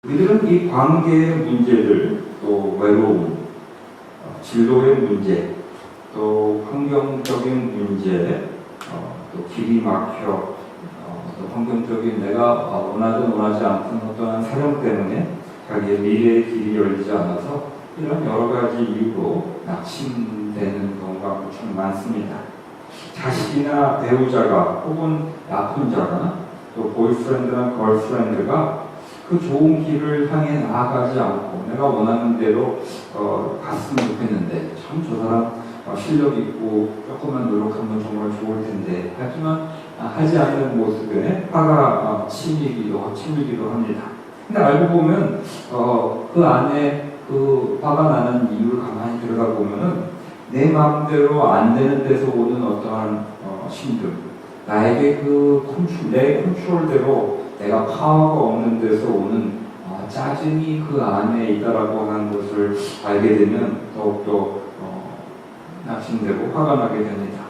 우리들은 이 관계의 문제들, 또 외로움, 진로의 문제, 또 환경적인 문제, 또 길이 막혀, 또 환경적인 내가 원하든 원하지 않든 어떠한 사정 때문에 자기의 미래의 길이 열리지 않아서 이런 여러 가지 이유로 낙심되는 경우가 참 많습니다. 자식이나 배우자가 혹은 약혼자가 또 보이프렌드나 걸프렌드가 그 좋은 길을 향해 나아가지 않고 내가 원하는 대로 갔으면 좋겠는데 참 저 사람 실력 있고 조금만 노력하면 정말 좋을 텐데 하지만 하지 않는 모습에 화가 치밀기도 합니다. 근데 알고 보면 그 안에 그 화가 나는 이유를 가만히 들여다 보면은 내 마음대로 안 되는 데서 오는 어떠한 힘듦, 나에게 내 컨트롤대로 내가 파워가 없는 데서 오는 짜증이 그 안에 있다라고 하는 것을 알게 되면 더욱더 낙심되고 화가 나게 됩니다.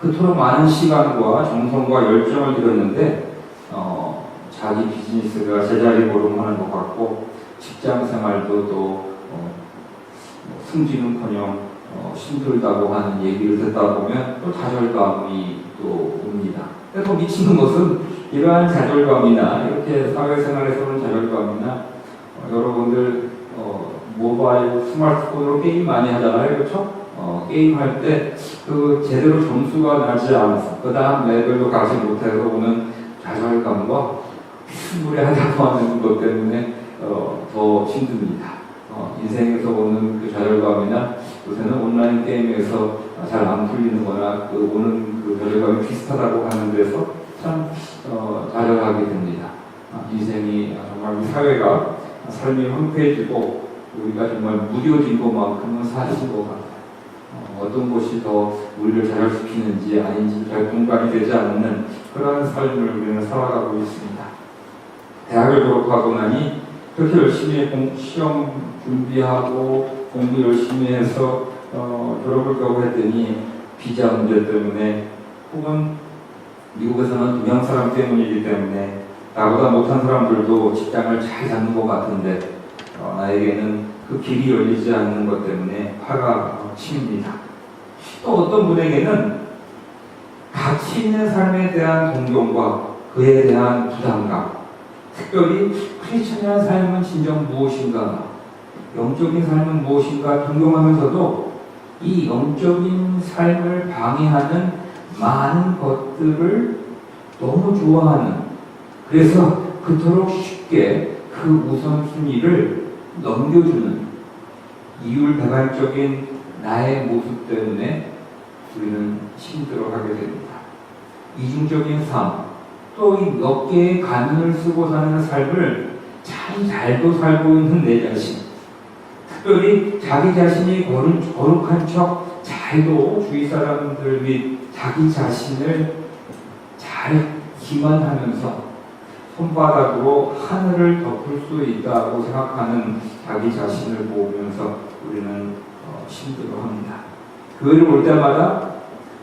그토록 많은 시간과 정성과 열정을 들였는데 자기 비즈니스가 제자리 걸음하는 것 같고 직장 생활도 또 승진은커녕 힘들다고 하는 얘기를 듣다 보면 또 자존감이 또 옵니다. 또 미치는 것은 이러한 자존감이나 이렇게 사회생활에서 오는 자존감이나 여러분들 모바일 스마트폰으로 게임 많이 하잖아요, 그렇죠? 게임할 때 그 제대로 점수가 나지 않아서 그 다음 레벨로 가지 못해서 오는 자존감과 비스무리하다고 하는 것 때문에 더 힘듭니다. 인생에서 오는 그 자존감이나 요새는 온라인 게임에서 잘 안 풀리는 거나 오는 그 자존감이 비슷하다고 하는 데서 참 좌절하게 됩니다. 인생이 정말 우리 사회가 삶이 황폐해지고 우리가 정말 무뎌진 것만큼은 사라진 것 같아요. 어떤 것이 더 우리를 자절시키는지 아닌지 잘 공감이 되지 않는 그런 삶을 우리는 살아가고 있습니다. 대학을 졸업하고 나니 그렇게 열심히 시험 준비하고 공부 열심히 해서 졸업을 겨우 했더니 비자 문제 때문에 혹은 미국에서는 동양 사람 때문이기 때문에 나보다 못한 사람들도 직장을 잘 잡는 것 같은데 나에게는 그 길이 열리지 않는 것 때문에 화가 치입니다. 또 어떤 분에게는 가치 있는 삶에 대한 동경과 그에 대한 부담감, 특별히 크리스천이라는 삶은 진정 무엇인가, 영적인 삶은 무엇인가 동경하면서도 이 영적인 삶을 방해하는 많은 것들을 너무 좋아하는, 그래서 그토록 쉽게 그 우선순위를 넘겨주는 이율배반적인 나의 모습 때문에 우리는 힘들어하게 됩니다. 이중적인 삶, 또 이 몇 개의 가면을 쓰고 사는 삶을 참 잘도 살고 있는 내 자신, 특별히 자기 자신이 거룩한 척 잘도 주위 사람들 및 자기 자신을 잘 기만하면서 손바닥으로 하늘을 덮을 수 있다고 생각하는 자기 자신을 보면서 우리는 힘들어합니다. 교회를 올 때마다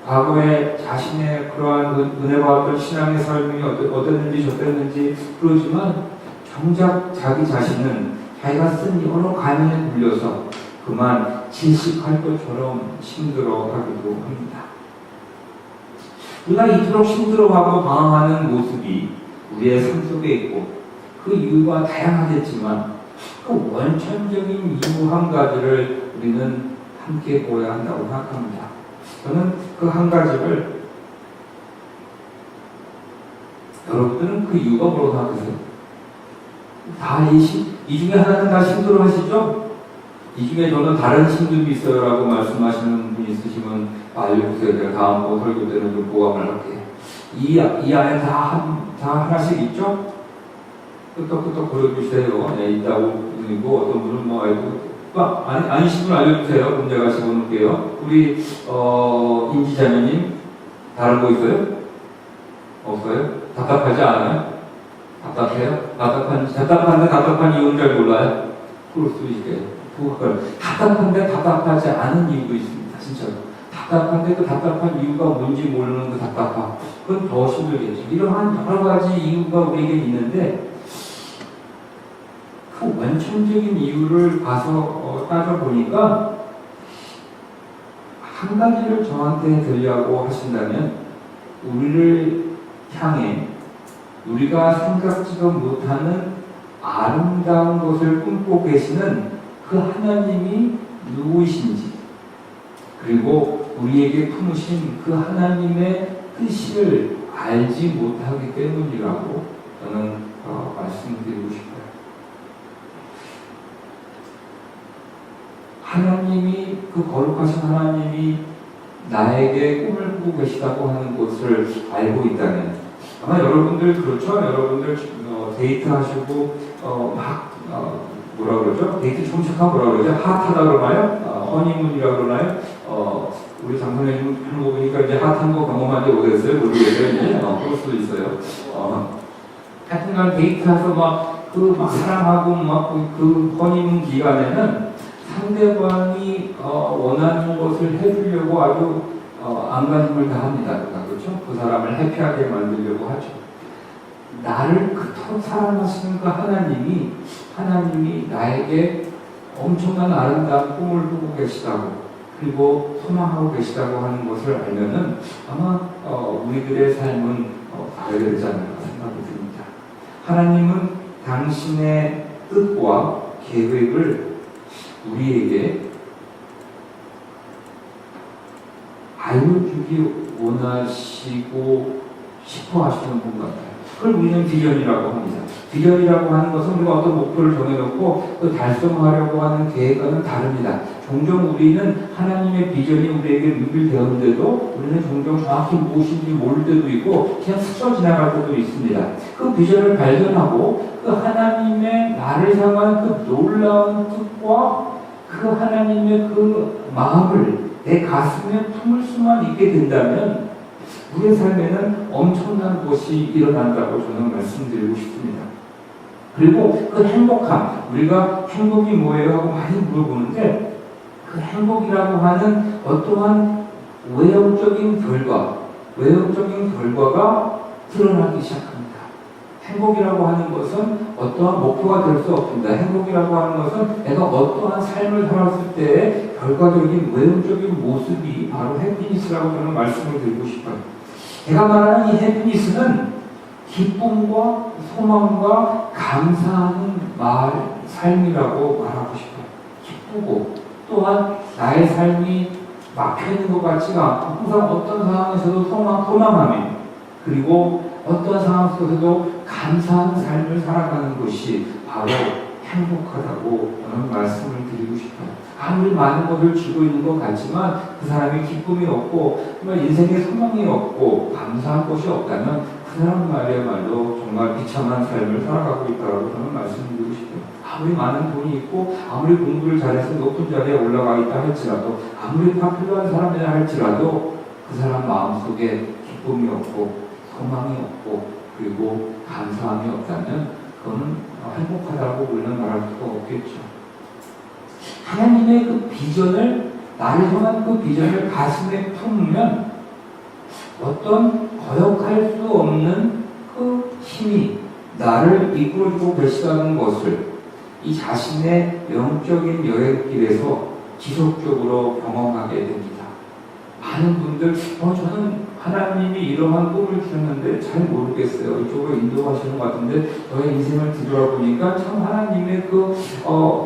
과거에 자신의 그러한 은혜 받았던 신앙의 삶이 어땠는지 저땠는지 그러지만 정작 자기 자신은 자기가 쓴 여러 가면에 물려서 그만 질식할 것처럼 힘들어하기도 합니다. 우리가 이토록 힘들어하고 방황하는 모습이 우리의 삶 속에 있고 그 이유가 다양하겠지만 그 원천적인 이유 한 가지를 우리는 함께 보아야 한다고 생각합니다. 저는 그 한 가지를 여러분들은 그 이유가 뭐라고 생각하세요? 이 중에 하나는 다 힘들어 하시죠? 이 중에 저는 다른 힘듦이 있어요 라고 말씀하시는 분이 있으시면 알려주세요. 제가 다음번 설교 때는 좀 보강을 할게요. 이 안에 다 하나씩 있죠? 끄떡끄떡 보여주세요. 네, 있다고 그리고 어떤 분은 뭐 알고 아니신 분 알려주세요. 그럼 제가 집어넣을게요. 우리 임지자매님 다른 거 있어요? 없어요? 답답하지 않아요? 답답해요? 답답한데 답답한 이유는 잘 몰라요? 그럴 수 있어요. 답답한데 답답하지 않은 이유도 있습니다. 진짜로. 답답한데 그 답답한 이유가 뭔지 모르는 그 답답함. 그건 더 힘들겠죠. 이러한 여러 가지 이유가 우리에게 있는데 그 원천적인 이유를 가서 따져보니까 한 가지를 저한테 들려고 하신다면 우리를 향해 우리가 생각지도 못하는 아름다운 것을 꿈꾸고 계시는 그 하나님이 누구이신지, 그리고 우리에게 품으신 그 하나님의 뜻을 알지 못하기 때문이라고 저는 말씀드리고 싶어요. 하나님이, 그 거룩하신 하나님이 나에게 꿈을 꾸고 계시다고 하는 것을 알고 있다면, 아마 여러분들 그렇죠? 여러분들 데이트하시고 뭐라 그러죠? 데이트 처음 시작하면 뭐라 그러죠? 핫하다 그러나요? 허니문이라 그러나요? 우리 장사님 하는 거 보니까 이제 핫한 거 경험한 지 오래됐어요? 모르겠어요. 그럴 수도 있어요. 하여튼간 데이트해서 막 사랑하고 그 허니문 기간에는 상대방이 원하는 것을 해주려고 아주 안간힘을 다합니다. 그렇죠? 그 사람을 해피하게 만들려고 하죠. 나를 그토록 사랑하시는 그 하나님이 나에게 엄청난 아름다운 꿈을 꾸고 계시다고, 그리고 소망하고 계시다고 하는 것을 알면은 아마 우리들의 삶은 다르게 되지 않을까 생각이 듭니다. 하나님은 당신의 뜻과 계획을 우리에게 알려주기 원하시고 싶어 하시는 분 같아요. 그걸 우리는 비전이라고 합니다. 비전이라고 하는 것은 우리가 어떤 목표를 정해놓고 그 달성하려고 하는 계획과는 다릅니다. 종종 우리는 하나님의 비전이 우리에게 누빌되었는데도 우리는 종종 정확히 무엇인지 모를 때도 있고 그냥 스쳐 지나갈 때도 있습니다. 그 비전을 발견하고 그 하나님의 나를 향한 그 놀라운 뜻과 그 하나님의 그 마음을 내 가슴에 품을 수만 있게 된다면 우리의 삶에는 엄청난 것이 일어난다고 저는 말씀드리고 싶습니다. 그리고 그 행복함, 우리가 행복이 뭐예요? 하고 많이 물어보는데 그 행복이라고 하는 어떠한 외형적인 결과가 드러나기 시작합니다. 행복이라고 하는 것은 어떠한 목표가 될 수 없습니다. 행복이라고 하는 것은 내가 어떠한 삶을 살았을 때의 결과적인 외형적인 모습이 바로 해피니스라고 저는 말씀을 드리고 싶어요. 제가 말하는 이 해피니스는 기쁨과 소망과 감사하는 삶이라고 말하고 싶어요. 기쁘고 또한 나의 삶이 막혀있는 것 같지가 않고 항상 어떤 상황에서도 소망하며 그리고 어떤 상황 속에서도 감사한 삶을 살아가는 것이 바로 행복하다고 저는 말씀을 드리고 싶어요. 아무리 많은 것을 쥐고 있는 것 같지만 그 사람이 기쁨이 없고 정말 인생에 소망이 없고 감사한 것이 없다면 그 사람말이야말로 정말 비참한 삶을 살아가고 있다고 저는 말씀드리고 싶어요. 아무리 많은 돈이 있고 아무리 공부를 잘해서 높은 자리에 올라가 있다 할지라도 아무리 파퓰러한 사람이라 할지라도 그 사람 마음속에 기쁨이 없고 소망이 없고 그리고 감사함이 없다면 그거는 행복하다고 우리는 말할 수가 없겠죠. 하나님의 그 비전을, 나를 향한 그 비전을 가슴에 품으면 어떤 거역할 수 없는 그 힘이 나를 이끌어주고 계시다는 것을 이 자신의 영적인 여행길에서 지속적으로 경험하게 됩니다. 많은 분들, 저는 하나님이 이러한 꿈을 주셨는데 잘 모르겠어요. 이쪽으로 인도하시는 것 같은데 저의 인생을 뒤돌아보니까 참 하나님의 그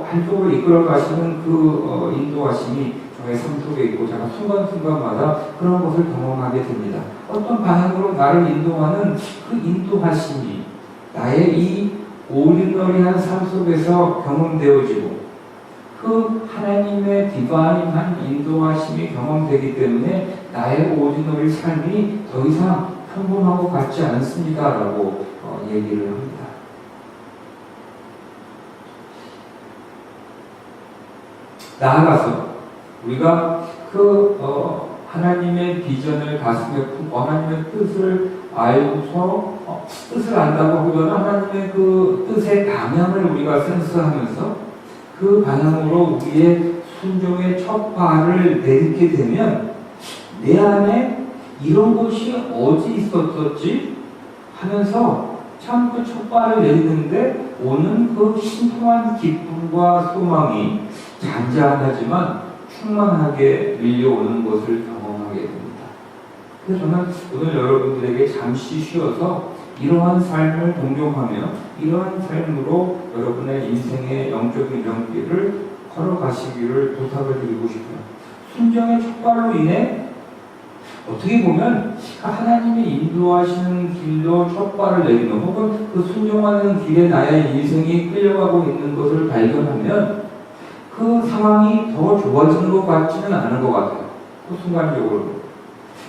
한쪽으로 이끌어 가시는 그 인도하심이 저의 삶 속에 있고 제가 순간순간마다 그런 것을 경험하게 됩니다. 어떤 방향으로 나를 인도하는 그 인도하심이 나의 이 오리너리한 삶 속에서 경험되어지고 그 하나님의 디바인한 인도하심이 경험되기 때문에 나의 오리너리 삶이 더 이상 평범하고 같지 않습니다라고 얘기를 합니다. 나아가서 우리가 그 하나님의 비전을 가슴에 품고 하나님의 뜻을 알고서 뜻을 안다고 하기보다는 하나님의 그 뜻의 방향을 우리가 센스하면서 그 방향으로 우리의 순종의 첫 발을 내딛게 되면 내 안에 이런 것이 어디 있었었지 하면서 참 그 첫 발을 내딛는데 오는 그 신통한 기쁨과 소망이 잔잔하지만 충만하게 밀려오는 것을 경험하게 됩니다. 그래서 저는 오늘 여러분들에게 잠시 쉬어서 이러한 삶을 동경하며 이러한 삶으로 여러분의 인생의 영적인 연길을 걸어가시기를 부탁을 드리고 싶어요. 순종의 촉발로 인해 어떻게 보면 하나님이 인도하시는 길로 첫 발을 내리는 혹은 그 순종하는 길에 나의 인생이 끌려가고 있는 것을 발견하면 그 상황이 더 좋아지는 것 같지는 않은 것 같아요. 그 순간적으로.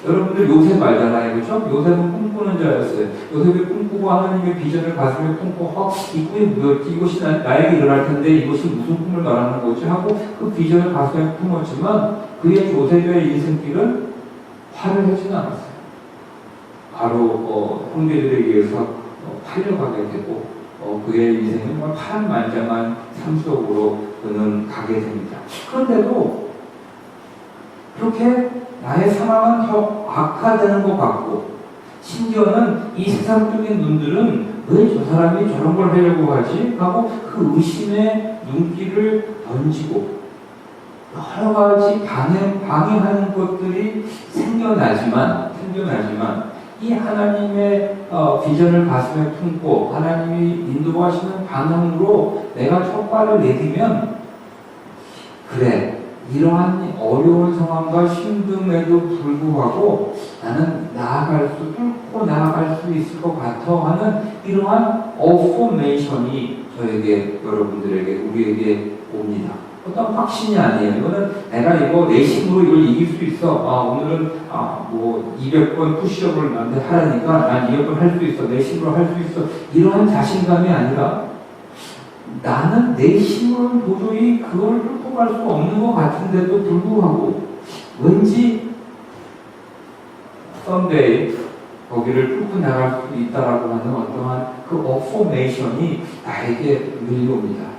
여러분들 요셉 알잖아요. 그렇죠? 요셉은 꿈꾸는 자였어요. 요셉이 꿈꾸고 하나님의 비전을 가슴에 품고 이 꿈이 뭐였지? 이것이 나에게 일어날 텐데 이것이 무슨 꿈을 말하는 거지? 하고 그 비전을 가슴에 품었지만 그의 요셉의 인생길은 화려하지는 않았어요. 바로 형제들에 의해서 팔려가게 되고 그의 인생은 파란만장한 삶 속으로 그는 가게 됩니다. 그런데도 그렇게 나의 상황은 더 악화되는 것 같고 심지어는 이 세상적인 눈들은 왜 저 사람이 저런 걸 하려고 하지? 하고 그 의심의 눈길을 던지고 여러 가지 방해하는 것들이 생겨나지만 이 하나님의 비전을 가슴에 품고 하나님이 인도하시는 방향으로 내가 첫 발을 내디면 그래 이러한 어려운 상황과 힘듦에도 불구하고 나는 뚫고 나아갈 수 있을 것 같아 하는 이러한 어포메이션이 저에게 여러분들에게 우리에게 옵니다. 어떤 확신이 아니에요. 이거는 내가 이거 내 힘으로 이걸 이길 수 있어. 오늘은 200번 푸시업을 나한테 하라니까 난 200번 할 수 있어. 내 힘으로 할 수 있어. 이러한 자신감이 아니라 나는 내 힘으로는 도저히 그걸 뚫고 갈 수 없는 것 같은데도 불구하고 왠지 someday 거기를 뚫고 나갈 수 있다라고 하는 어떠한 그 어포메이션이 나에게 밀려옵니다.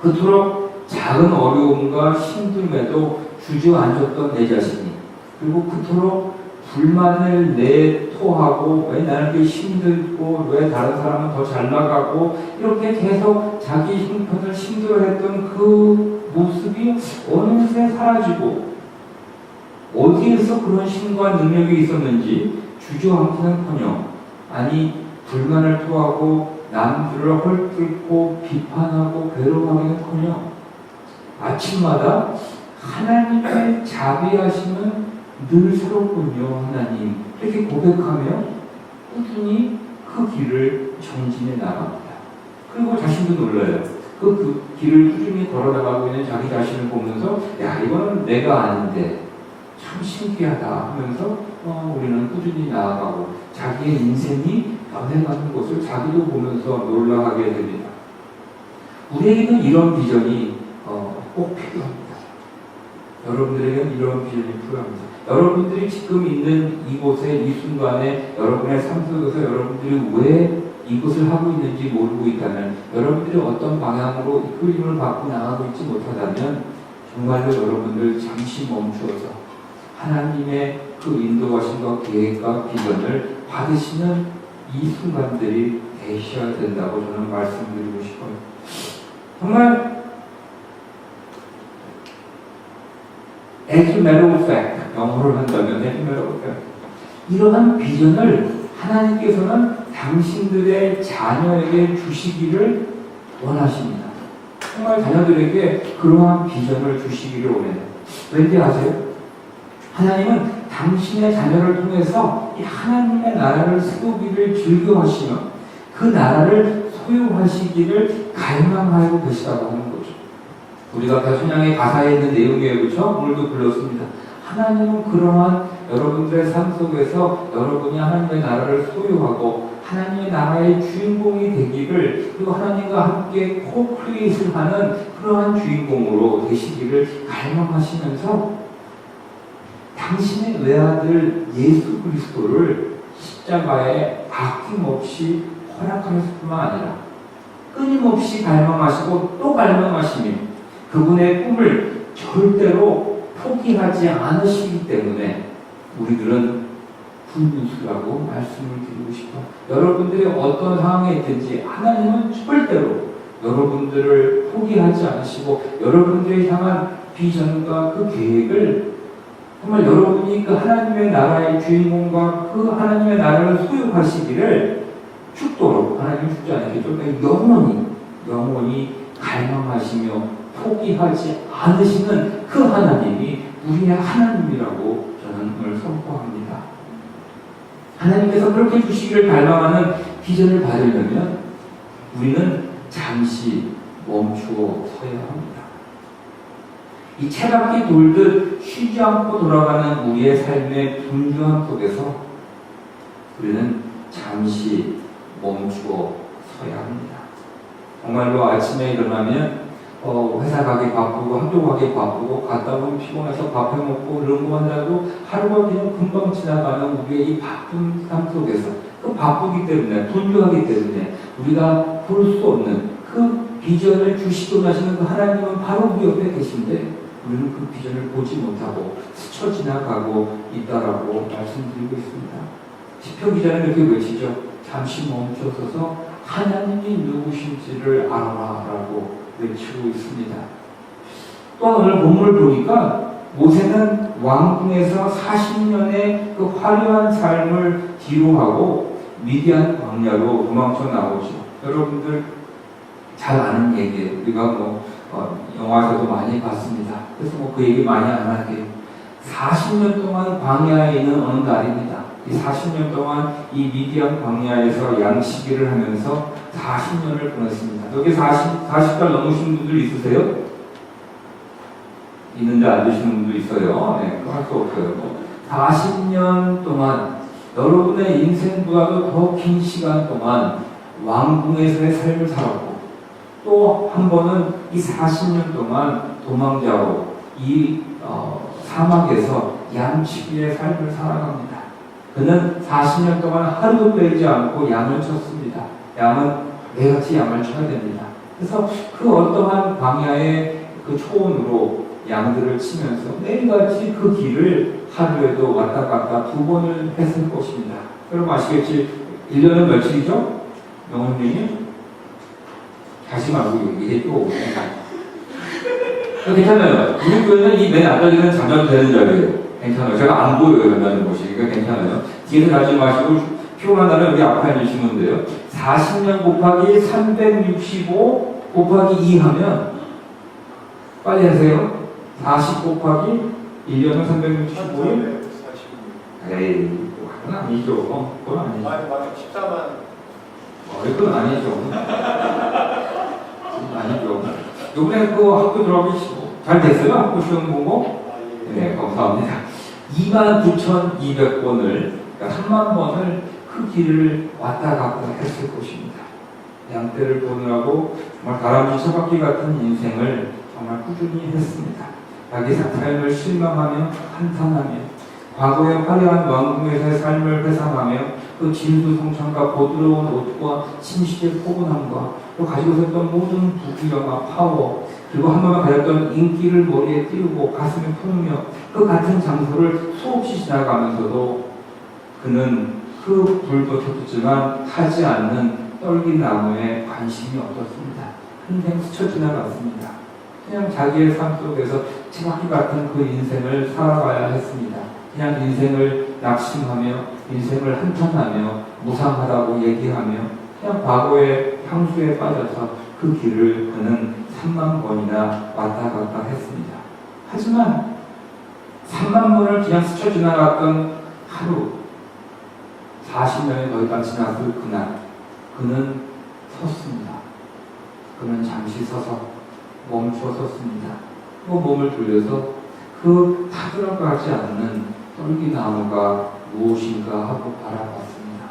그토록 작은 어려움과 힘듦에도 주저앉았던 내 자신이 그리고 그토록 불만을 내토하고 왜 나는 게 힘들고 왜 다른 사람은 더 잘 나가고 이렇게 계속 자기 형편을 힘들어했던 그 모습이 어느새 사라지고 어디에서 그런 힘과 능력이 있었는지 주저앉기는커녕 아니 불만을 토하고 남들을 헐뜯고 비판하고 괴로워하기는커녕 아침마다 하나님의 자비하심은 늘 새롭군요 하나님 이렇게 고백하며 꾸준히 그 길을 전진해 나갑니다. 그리고 자신도 놀라요. 그 길을 꾸준히 걸어나가고 있는 자기 자신을 보면서 야 이거는 내가 아는데 참 신기하다 하면서 우리는 꾸준히 나아가고 자기의 인생이 변해가는 것을 자기도 보면서 놀라하게 됩니다. 우리에게는 이런 비전이 꼭 필요합니다. 여러분들에게는 이런 비전이 필요합니다. 여러분들이 지금 있는 이곳에 이 순간에 여러분의 삶 속에서 여러분들이 왜 이것을 하고 있는지 모르고 있다면 여러분들이 어떤 방향으로 이끌림을 받고 나가고 있지 못하다면 정말로 여러분들 잠시 멈추어서 하나님의 그 인도하심과 계획과 비전을 받으시는 이 순간들이 되셔야 된다고 저는 말씀드리고 싶어요. 정말 as a matter of fact, 영어를 한다면 as a matter of fact, 이러한 비전을 하나님께서는 당신들의 자녀에게 주시기를 원하십니다. 정말 자녀들에게 그러한 비전을 주시기를 원해요. 왠지 아세요? 하나님은 당신의 자녀를 통해서 이 하나님의 나라를 세우기를 즐겨하시며 그 나라를 소유하시기를 갈망하고 계시다고 하는 거죠. 우리가 배순양의 가사에 있는 내용이에요. 그렇죠? 오늘도 불렀습니다. 하나님은 그러한 여러분들의 삶 속에서 여러분이 하나님의 나라를 소유하고 하나님의 나라의 주인공이 되기를 그리고 하나님과 함께 코크리에이트를 하는 그러한 주인공으로 되시기를 갈망하시면서 당신의 외아들 예수 그리스도를 십자가에 아낌없이 허락하실 뿐만 아니라 끊임없이 갈망하시고 또 갈망하시며 그분의 꿈을 절대로 포기하지 않으시기 때문에 우리들은 분수라고 말씀을 드리고 싶어요. 여러분들이 어떤 상황에 있든지 하나님은 절대로 여러분들을 포기하지 않으시고 여러분들을 향한 비전과 그 계획을 정말 여러분이 그 하나님의 나라의 주인공과 그 하나님의 나라를 소유하시기를 죽도록 하나님 죽지 않겠죠. 영원히 갈망하시며 포기하지 않으시는 그 하나님이 우리의 하나님이라고 저는 오늘 선포합니다. 하나님께서 그렇게 주시기를 갈망하는 비전을 받으려면 우리는 잠시 멈추어 서야 합니다. 이 채바퀴 돌듯 쉬지 않고 돌아가는 우리의 삶의 분주함 속에서 우리는 잠시 멈추어 서야 합니다. 정말로 아침에 일어나면 회사 가기 바쁘고 학교 가기 바쁘고 갔다 오면 피곤해서 밥 해먹고 이런 것만 해도 하루가 그냥 금방 지나가는 우리의 이 바쁜 삶 속에서 그 바쁘기 때문에 분주하기 때문에 우리가 볼 수 없는 그 비전을 주시고 나시는 그 하나님은 바로 우리 옆에 계신데 우리는 그 비전을 보지 못하고 스쳐 지나가고 있다라고 말씀드리고 있습니다. 시편 기자는 이렇게 외치죠. 잠시 멈춰서서 하나님이 누구신지를 알아라라고 외치고 있습니다. 또 오늘 본문을 보니까 모세는 왕궁에서 40년의 그 화려한 삶을 뒤로하고 미디안 광야로 도망쳐 나오죠. 여러분들 잘 아는 얘기예요. 우리가 영화에서도 많이 봤습니다. 그래서 그 얘기 많이 안 할게요. 40년 동안 광야에 있는 어느 날입니다. 이 40년 동안 이 미디안 광야에서 양치기를 하면서 40년을 보냈습니다. 여기 40달 넘으신 분들 있으세요? 있는데 안 되시는 분도 있어요. 네, 할 수 없어요. 40년 동안 여러분의 인생보다도 더 긴 시간 동안 왕궁에서의 삶을 살았고 또 한 번은 이 40년 동안 도망자로 이 사막에서 양치기의 삶을 살아갑니다. 그는 40년 동안 하루도 빼지 않고 양을 쳤습니다. 양은 매같이 양을 쳐야 됩니다. 그래서 그 어떠한 광야의 그 초원으로 양들을 치면서 매일같이 그 길을 하루에도 왔다 갔다 2번을 했을 것입니다. 여러분 아시겠지? 1년은 며칠이죠? 영혼님이? 다시 말고 얘기해줘. 괜찮아요. 우리 교회는 이 맨 앞자리는 잠자도 되는 자리예요. 괜찮아요. 제가 안 보여요. 연다는 곳이. 그러니까 괜찮아요. 뒤에서 가지 마시고 피곤하다면 여기 앞에 앉으시면 돼요. 40년 곱하기 365 곱하기 2 하면 빨리 하세요. 40 곱하기 1년은 365일? 에이, 그건 아니죠. 그건 아니죠. 14만. 그건 아니죠. 아니죠. 요번에 그 학교 들어가기 잘 됐어요? 학교 시험 보고? 네, 감사합니다. 29,200번을, 그러니까 3만 번을 그 길을 왔다 갔다 했을 것입니다. 양떼를 보느라고 정말 다람쥐 차바퀴 같은 인생을 정말 꾸준히 했습니다. 자기 삶을 실망하며 한탄하며 과거의 화려한 왕궁에서의 삶을 회상하며 그 진수성찬과 보드러운 옷과 침식의 포근함과 또 가지고 있었던 모든 부귀영화 파워 그리고 한 번만 가졌던 인기를 머리에 띄우고 가슴에 품으며 그 같은 장소를 수없이 지나가면서도 그는 그 불도 켜졌지만 타지 않는 떨기나무에 관심이 없었습니다. 인생 스쳐 지나갔습니다. 그냥 자기의 삶 속에서 치바퀴 같은 그 인생을 살아가야 했습니다. 그냥 인생을 낙심하며 인생을 한탄하며 무상하다고 얘기하며 그냥 과거의 향수에 빠져서 그 길을 그는 3만 번이나 왔다 갔다 했습니다. 하지만 3만 번을 그냥 스쳐 지나갔던 하루 40년이 더 이상 지났을 그날 그는 섰습니다. 그는 잠시 서서 멈춰 섰습니다. 그 몸을 돌려서 그 타들어가지 않는 떨기나무가 무엇인가 하고 바라봤습니다.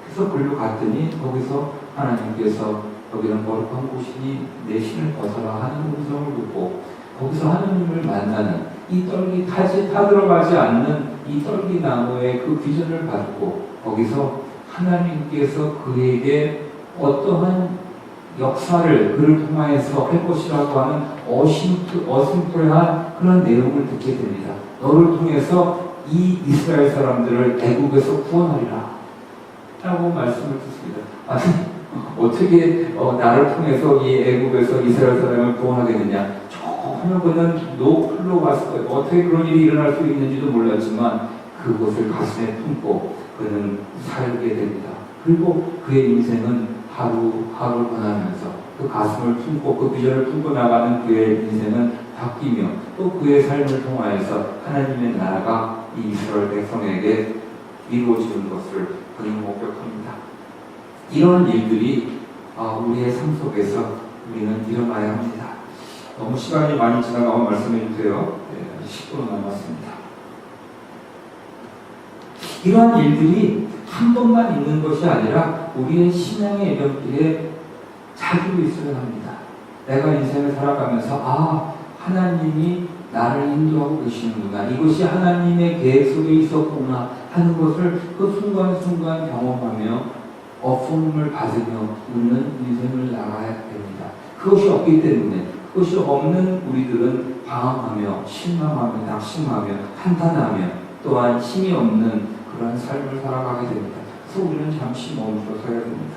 그래서 글로 갔더니 거기서 하나님께서 여기는 거룩한 곳이니 내 신을 벗어라 하는 음성을 듣고 거기서 하나님을 만나는 이 타들어가지 않는 이 떨기나무의 그 비전을 받고 거기서 하나님께서 그에게 어떠한 역사를 그를 통하여서 할 것이라고 하는 어심풀이한 그런 내용을 듣게 됩니다. 너를 통해서 이 이스라엘 사람들을 애국에서 구원하리라 라고 말씀을 듣습니다. 아니, 어떻게 나를 통해서 이 애국에서 이스라엘 사람을 구원하겠느냐? 전혀 그는 노클로 갔을 거예요. 어떻게 그런 일이 일어날 수 있는지도 몰랐지만 그것을 가슴에 품고 그는 살게 됩니다. 그리고 그의 인생은 하루하루 변하면서 그 가슴을 품고 그 비전을 품고 나가는 그의 인생은 바뀌며 또 그의 삶을 통하여서 하나님의 나라가 이 이스라엘 백성에게 이루어지는 것을 그는 목격합니다. 이런 일들이 우리의 삶 속에서 우리는 일어나야 합니다. 너무 시간이 많이 지나가면 말씀해 주세요. 10분 남았습니다. 이러한 일들이 한 번만 있는 것이 아니라 우리의 신앙의 여정길에 자주 있어야 합니다. 내가 인생을 살아가면서 하나님이 나를 인도하고 계시는구나. 이것이 하나님의 계획 속에 있었구나 하는 것을 그 순간순간 경험하며 어품을 받으며 웃는 인생을 나가야 됩니다. 그것이 없기 때문에 그것이 없는 우리들은 방황하며 실망하며 낙심하며 한탄하며 또한 힘이 없는 그러한 삶을 살아가게 됩니다. 그래서 우리는 잠시 멈춰서야 됩니다.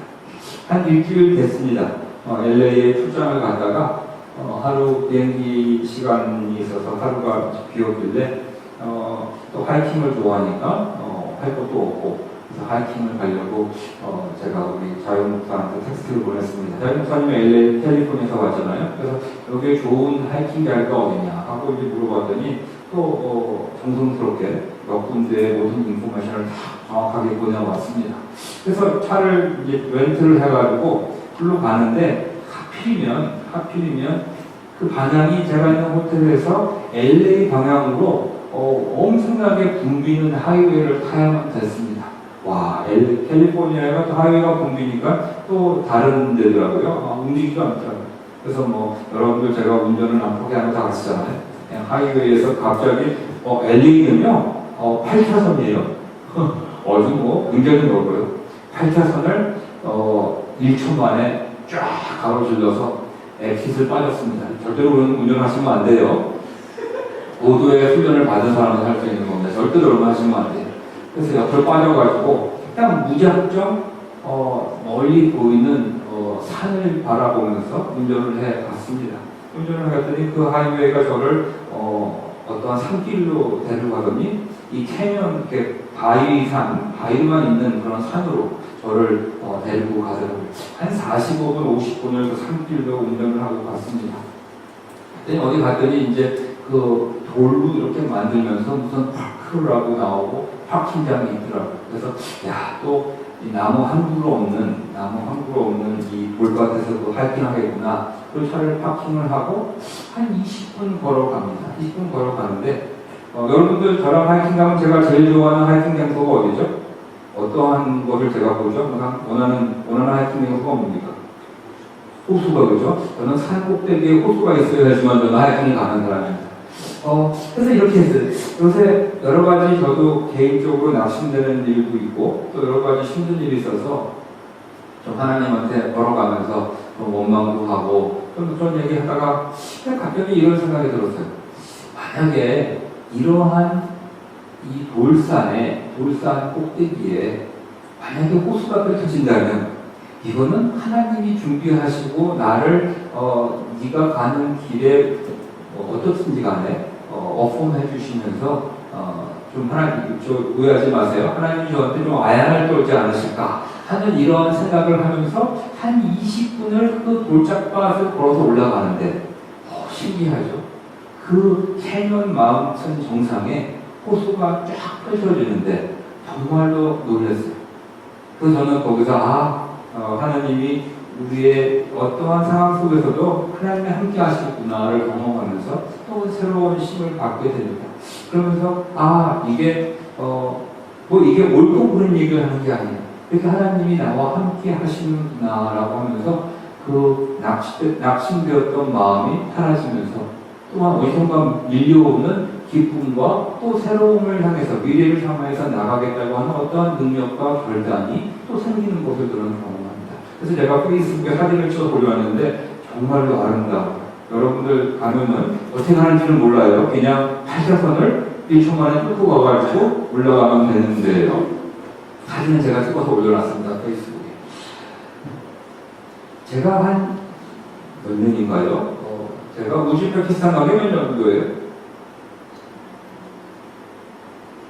한 일주일 됐습니다. LA에 출장을 가다가 하루 비행기 시간이 있어서 하루가 비었길래 또 하이킹을 좋아하니까 할 것도 없고 그래서 하이킹을 가려고 제가 우리 자유 목사한테 텍스트를 보냈습니다. 자유 목사님이 LA 캘리포니아에서 왔잖아요. 그래서 여기에 좋은 하이킹 자리가 어디냐 하고 이제 물어봤더니 또 정성스럽게 몇 군데의 모든 인포메이션을 다 정확하게 보내왔습니다. 그래서 차를 이제 렌트를 해가지고 글로 가는데 하필이면 그 방향이 제가 있는 호텔에서 LA 방향으로 엄청나게 붐비는 하이웨이를 타야만 됐습니다. 와, 캘리포니아가 또 하이웨이가 붐비니까 또 다른 데더라고요. 움직이지도 않더라고요. 그래서 여러분들 제가 운전을 안 포기하고 다 갔잖아요. 하이웨이에서 갑자기 LA는요 8차선이에요. 어디 굉장히 넓어요. 8차선을 1초 만에 쫙 가로질러서 엑싯을 빠졌습니다. 절대로 그런 운전하시면 안 돼요. 고도의 훈련을 받은 사람은 할 수 있는 겁니다. 절대로 그런 거 하시면 안 돼요. 그래서 옆으로 빠져가지고 그냥 무작정 멀리 보이는 산을 바라보면서 운전을 해 갔습니다. 운전을 했더니 그 하이웨이가 저를 어떠한 산길로 데려가더니 이 캐년 바위만 있는 그런 산으로 저를 데리고 가더라고요. 한 45분, 50분을 그 산길로 운전을 하고 갔습니다. 그랬더니 어디 갔더니 이제 그 돌로 이렇게 만들면서 무슨 파크라고 나오고 파킹장이 있더라고요. 그래서 또 이 나무 한 그루 없는 이 돌밭에서 그 하이킹 하겠구나. 그 차를 파킹을 하고 한 20분 걸어갑니다. 20분 걸어가는데 여러분들 저랑 하이킹 가면 제가 제일 좋아하는 하이킹 장소가 어디죠? 어떠한 것을 제가 보죠? 원하는 하이킹 장소가 뭡니까? 호수가 그죠? 저는 산 꼭대기에 호수가 있어야지만 저는 하이킹을 가는 사람입니다. 그래서 이렇게 했어요. 요새 여러 가지 저도 개인적으로 낙심되는 일도 있고 또 여러 가지 힘든 일이 있어서 좀 하나님한테 걸어가면서 좀 원망도 하고 좀 그런 얘기 하다가 갑자기 이런 생각이 들었어요. 만약에 이러한 이 돌산 꼭대기에 만약에 호수가 펼쳐진다면 이거는 하나님이 준비하시고 나를 네가 가는 길에 어떻든지 간에 어폼해 주시면서 좀 하나님 오해하지 마세요. 하나님이 저한테 좀 아양을 떨지 않으실까 하는 이러한 생각을 하면서 한 20분을 그 돌짝밭을 걸어서 올라가는데 신기하죠. 그 캐년 마운틴 정상에 호수가 쫙 펼쳐지는데 정말로 놀랐어요. 그래서 저는 거기서 하나님이 우리의 어떠한 상황 속에서도 하나님이 함께 하시구나를 경험하면서 또 새로운 힘을 받게 됩니다. 그러면서 이게 이게 옳고 그른 얘기를 하는 게 아니에요. 이렇게 하나님이 나와 함께 하시는구나라고 하면서 그 낙심되었던 마음이 사라지면서 또한 어디선가 밀려오는 기쁨과 또 새로움을 향해서 미래를 향해서 나가겠다고 하는 어떠한 능력과 결단이 또 생기는 것을 저는 경험합니다. 그래서 제가 페이스북에 사진을 찍어 올려왔는데 정말로 아름다워요. 여러분들 가면은 어떻게 하는지는 몰라요. 그냥 8차선을 1초 만에 뚫고 가가지고 올라가면 되는데요. 사진은 제가 찍어서 올려놨습니다. 페이스북에. 제가 한 몇 년인가요? 제가 우즈베키스탄 가게 몇 년도예요?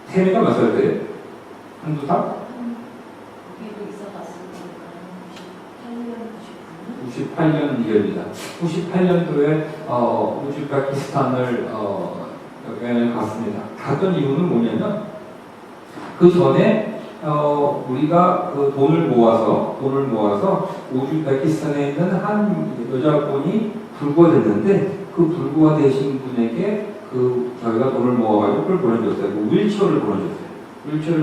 태미가 몇 살 때예요? 한두 살? 여기도 있어봤습니다. 98년 이후입니다. 98년도에 우즈베키스탄을 여행을 갔습니다. 갔던 이유는 뭐냐면 그 전에 우리가 그 돈을 모아서 우즈베키스탄에 있는 한 여자분이 불구가 됐는데 그 불구가 되신 분에게 저희가 돈을 모아가지고 그걸 보내줬어요. 윌체어를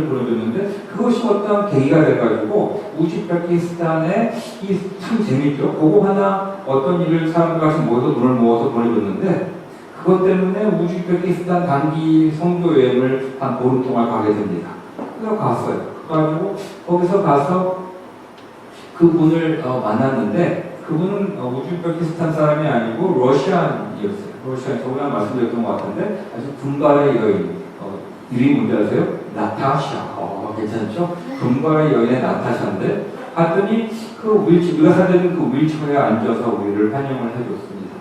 보내줬는데 그것이 어떤 계기가 돼가지고 우즈베키스탄에 참 재밌죠. 그거 하나 어떤 일을 사람같이 모여서 돈을 모아서 보내줬는데 그것 때문에 우즈베키스탄 단기 선교 여행을 한 보름 동안 가게 됩니다. 그래서 갔어요. 그래가지고 거기서 가서 그분을 만났는데 그분은 우즈베키스탄 사람이 아니고 러시안이었어요. 러시안, 저번에 말씀드렸던 것 같은데 아주 금발의 여인. 이름이 뭔지 아세요? 나타샤. 괜찮죠? 금발의 여인의 나타샤인데 봤더니 우리가 사는 그 윌체어에 앉아서 우리를 환영을 해줬습니다.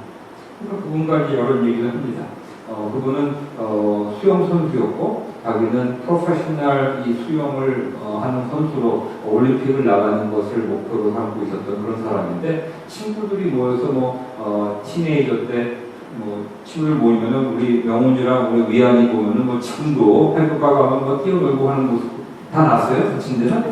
그러니까 그분과 이제 여러 얘기를 합니다. 그분은 수영 선수였고 자기는 프로페셔널 이 수영을 하는 선수로 올림픽을 나가는 것을 목표로 삼고 있었던 그런 사람인데 친구들이 모여서 티네이저 때 친구들 모이면은 우리 명훈이랑 우리 위안이 보면은 지금도 팔굽가 가면 뛰어놀고 하는 모습 다 났어요. 그 친구들은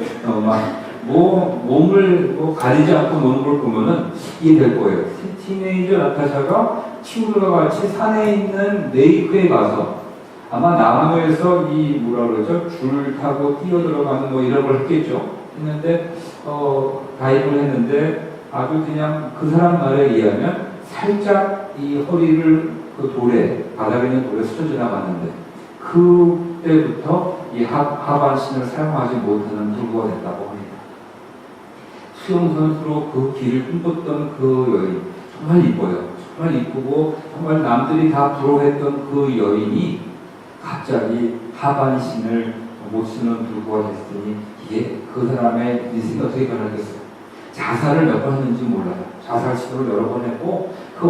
몸을 가리지 않고 노는 걸 보면은 이해될 거예요. 티네이저 나타샤가 친구들과 같이 산에 있는 레이크에 가서 아마 남해에서 줄 타고 뛰어 들어가는 이런 걸 했겠죠. 했는데 가입을 했는데 아주 그냥 그 사람 말에 의하면 살짝 이 허리를 바닥에 있는 돌에 스쳐 지나갔는데 그때부터 이 하반신을 사용하지 못하는 불구가 됐다고 합니다. 수영 선수로 그 길을 꿈꿨던 그 여인 정말 이뻐요. 정말 이쁘고 정말 남들이 다 부러워했던 그 여인이 갑자기 하반신을 못 쓰는 불구가 됐으니 이게 그 사람의 인생이 어떻게 변하겠어요? 자살을 몇 번 했는지 몰라요. 자살 시도를 여러 번 했고 그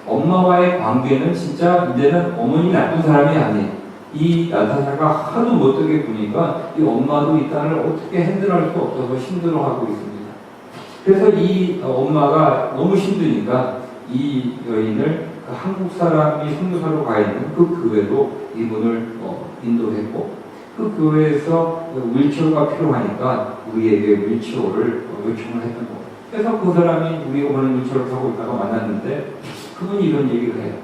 엄마와의 관계는 진짜 이제는 어머니 나쁜 사람이 아니에요. 이 나타샤가 하도 못되게 보니까 이 엄마도 이 딸을 어떻게 핸들할 수 없어서 힘들어하고 있습니다. 그래서 이 엄마가 너무 힘드니까 이 여인을 한국 사람이 선교사로 가 있는 그 교회로 이분을 인도했고 그 교회에서 윌체어가 필요하니까 우리에게 윌체어를 요청을 했던 거예요. 그래서 그 사람이 우리가 오는 윌체어를 타고 있다가 만났는데 그분이 이런 얘기를 해요.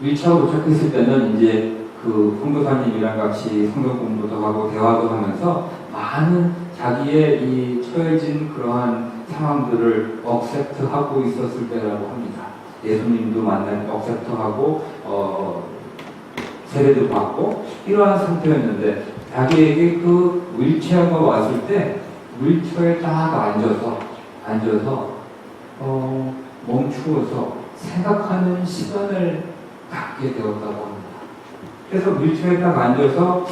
윌체어 도착했을 때는 이제 그 선교사님이랑 같이 성경 공부도 하고 대화도 하면서 많은 자기의 이 처해진 그러한 상황들을 억셉트하고 있었을 때라고 합니다. 예수님도 억셉트하고 세례도 받고 이러한 상태였는데 자기에게 그 윌체어가 왔을 때 윌체어에 딱 앉아서 멈추어서 생각하는 시간을 갖게 되었다고 합니다. 그래서 윌체어에 딱 앉아서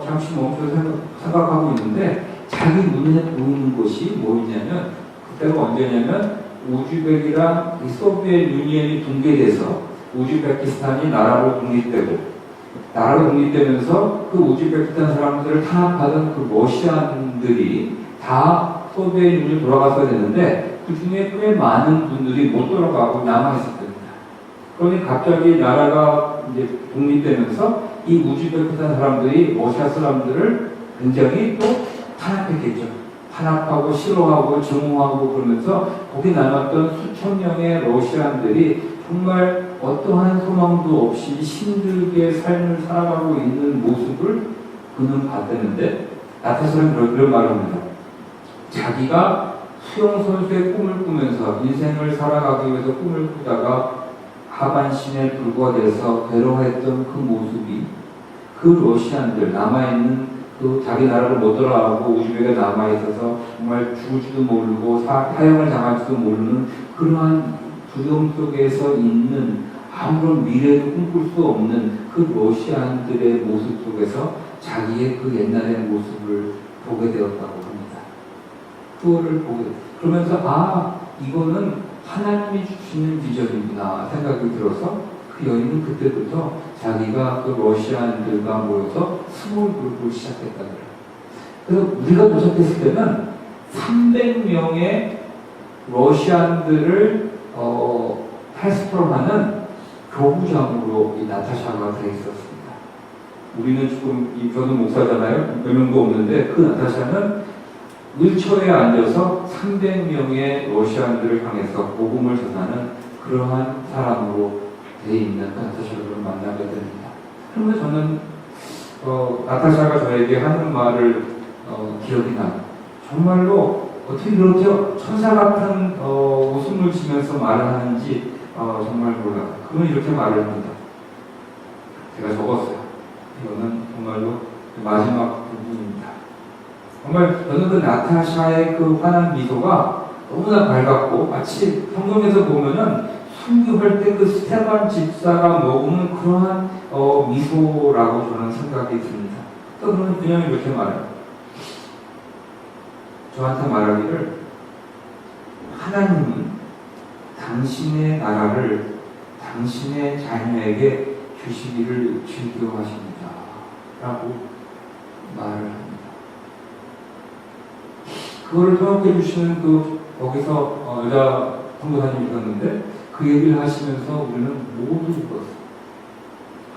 잠시 멈춰서 생각하고 있는데 자기 눈에 보이는 것이 뭐였냐면 그때가 언제냐면 우즈벡이랑 소비에트 유니언이 붕괴돼서 우즈베키스탄이 나라로 독립되면서 그 우즈베키스탄 사람들을 탄압하던 그 러시안들이 다 소비에트 유니언이 돌아갔어야 되는데 그 중에 꽤 많은 분들이 못 돌아가고 남아있었답니다. 그러니 갑자기 나라가 이제 독립되면서 이 우즈베키스탄 사람들이 러시아 사람들을 굉장히 또 탄압했겠죠. 탄압하고 싫어하고 증오하고 그러면서 거기 남았던 수천 명의 러시안들이 정말 어떠한 소망도 없이 힘들게 삶을 살아가고 있는 모습을 그는 봤다는데 나타샤는 그런 말을 합니다. 자기가 수영 선수의 꿈을 꾸면서 인생을 살아가기 위해서 꿈을 꾸다가 하반신에 불구가 돼서 괴로워했던 그 모습이 그 러시안들 남아있는 그 자기 나라를 못 돌아가고 우즈벡에 남아있어서 정말 죽을지도 모르고 사형을 당할지도 모르는 그러한 두려움 속에서 있는 아무런 미래도 꿈꿀 수 없는 그 러시아인들의 모습 속에서 자기의 그 옛날의 모습을 보게 되었다고 합니다. 그거를 보게 그러면서 이거는 하나님이 주시는 비전이구나 생각이 들어서 그 여인은 그때부터 자기가 그 러시아인들과 모여서 스몰 그룹을 시작했다는 거예요. 그래서 우리가 도착했을 때는 300명의 러시아인들을 패스토하는 교부장으로 이 나타샤가 되어 있었습니다. 우리는 지금 저는 목사잖아요. 몇 명도 없는데 그 나타샤는 윌처에 앉아서 300명의 러시아인들을 향해서 복음을 전하는 그러한 사람으로 되어 있는 나타샤를 만나게 됩니다. 그러면 저는 나타샤가 저에게 하는 말을 기억이 나요. 정말로 어떻게 그렇게 천사 같은 웃음을 지면서 말을 하는지 정말 몰라요. 그는 이렇게 말을 합니다. 제가 적었어요. 이거는 정말로 마지막 부분입니다. 정말 저는 그 나타샤의 그 환한 미소가 너무나 밝았고 마치 성경에서 보면은 순교할 때 그 스테반 집사가 먹는 그러한 미소라고 저는 생각이 듭니다. 또 그는 그냥 이렇게 말해요. 저한테 말하기를 하나님은 당신의 나라를 당신의 자녀에게 주시기를 즐겨하십니다. 라고 말을 합니다. 그거를 통역해 주시는 거기서 여자 선교사님이 있었는데 그 얘기를 하시면서 우리는 모두 울었어요.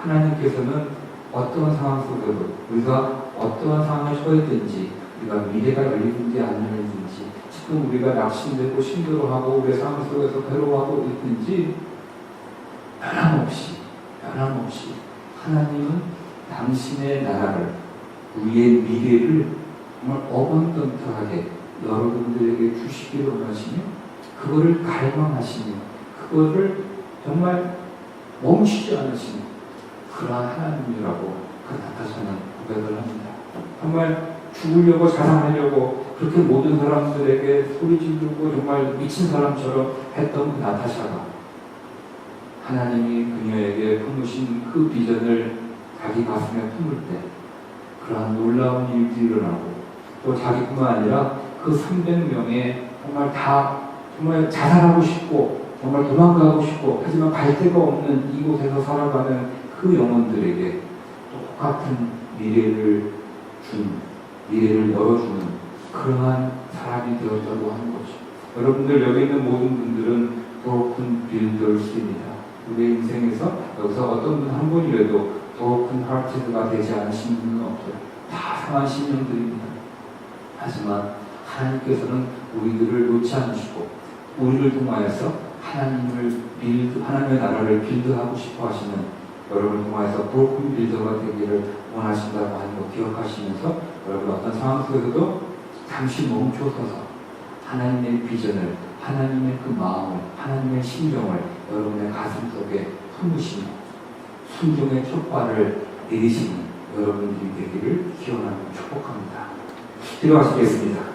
하나님께서는 어떤 상황 속에도 우리가 어떠한 상황에 처했든지 우리가 미래가 열리든지 안 열리든지 지금 우리가 낙심되고 힘들어하고 우리의 삶 속에서 괴로워하고 있든지 변함없이 하나님은 당신의 나라를 우리의 미래를 정말 어번던트하게 여러분들에게 주시기를 원하시며 그거를 갈망하시며 그거를 정말 멈추지 않으시는 그러한 하나님이라고 그 나타샤는 고백을 합니다. 정말 죽으려고 자살하려고 그렇게 모든 사람들에게 소리 지르고 정말 미친 사람처럼 했던 그 나타샤가 하나님이 그녀에게 품으신 그 비전을 자기 가슴에 품을 때 그러한 놀라운 일들이 일어나고 또 자기뿐만 아니라 그 300명의 정말 자살하고 싶고 정말 도망가고 싶고 하지만 갈 데가 없는 이곳에서 살아가는 그 영혼들에게 똑같은 미래를 열어주는 그러한 사람이 되었다고 하는 거죠. 여러분들 여기 있는 모든 분들은 broken builders입니다. 우리의 인생에서 여기서 어떤 분 한 분이라도 broken hearted가 되지 않으신 분은 없어요. 다 상한 신령들입니다. 하지만 하나님께서는 우리들을 놓지 않으시고 우리를 통하여서 하나님의 나라를 빌드하고 싶어 하시는 여러분을 통하여서 broken builder가 되기를 원하신다고 하는 거 기억하시면서 여러분 어떤 상황 속에서도 잠시 멈춰서서 하나님의 비전을 하나님의 그 마음을 하나님의 심정을 여러분의 가슴 속에 품으시며 순종의 촉발을 내리시는 여러분들이 되기를 기원하고 축복합니다. 기도하시겠습니다.